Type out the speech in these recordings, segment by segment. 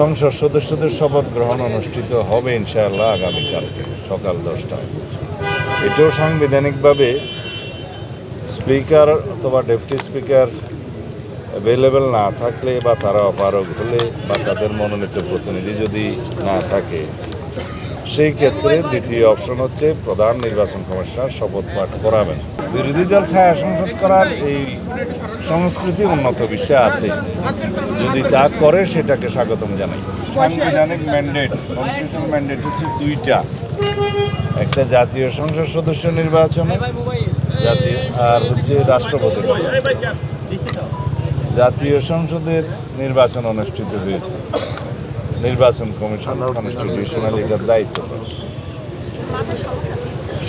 সংসদ সদস্যদের শপথ গ্রহণ অনুষ্ঠিত হবে ইনশাআল্লাহ আগামীকালকে সকাল 10টায়। এটাও সাংবিধানিকভাবে স্পিকার অথবা ডেপুটি স্পিকার অ্যাভেলেবেল না থাকলে বা তারা অপারগ হলে বা তাদের মনোনীত প্রতিনিধি যদি না থাকে, সেই ক্ষেত্রে দ্বিতীয় অপশন হচ্ছে প্রধান নির্বাচন কমিশনার শপথ পাঠ করাবেন। বিরোধী দল ছায়া সংসদ করার এই সংস্কৃতি উন্নত বিশ্বে আছে, যদি তা করে সেটাকে স্বাগতম জানাই। সাংবিধানিক ম্যান্ডেট, কনস্টিটিউশনাল ম্যান্ডেট হচ্ছে দুইটা, একটা জাতীয় সংসদ সদস্য নির্বাচনে জাতীয় আর হচ্ছে রাষ্ট্রপতি। জাতীয় সংসদের নির্বাচন অনুষ্ঠিত হয়েছে, নির্বাচন কমিশন কনস্টিটিউশনাল এটার দায়িত্ব।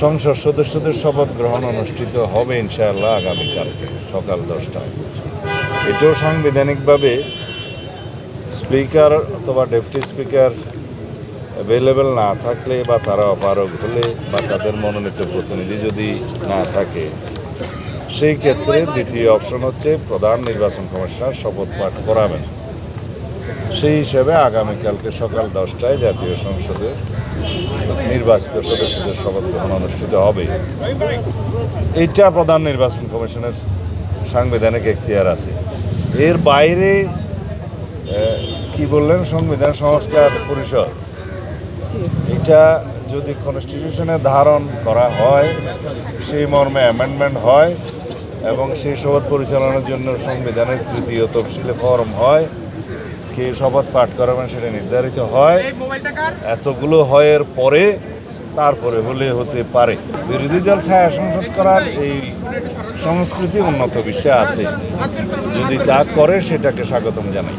সংসদ সদস্যদের শপথ গ্রহণ অনুষ্ঠিত হবে ইনশাআল্লাহ আগামীকালকে সকাল 10টায়। এটাও সাংবিধানিকভাবে স্পিকার অথবা ডেপুটি স্পিকার অ্যাভেলেবেল না থাকলে বা তারা অপারগ হলে বা তাদের মনোনীত প্রতিনিধি যদি না থাকে, সেই ক্ষেত্রে দ্বিতীয় অপশন হচ্ছে প্রধান নির্বাচন কমিশনার শপথ পাঠ করাবেন। সেই হিসেবে আগামীকালকে সকাল 10টায় জাতীয় সংসদের নির্বাচিত সদস্যদের শপথ গ্রহণ অনুষ্ঠিত হবে। এইটা প্রধান নির্বাচন কমিশনের সাংবিধানিক এখতিয়ার আছে। এর বাইরে কি বললেন, সংবিধান সংস্কার পরিষদ, এটা যদি কনস্টিটিউশনে ধারণ করা হয়, সেই মর্মে অ্যামেন্ডমেন্ট হয় এবং সেই শপথ পরিচালনার জন্য সংবিধানের তৃতীয় তফসিলে ফরম হয়, কে শপথ পাঠ করাবেন সেটা নির্ধারিত হয়, এতগুলো হয়ের পরে তারপরে হলে হতে পারে। বিরোধী দল ছায়া সংসদ করার এই সংস্কৃতি উন্নত বিশ্বে আছে, যদি তা করে সেটাকে স্বাগতম জানাই।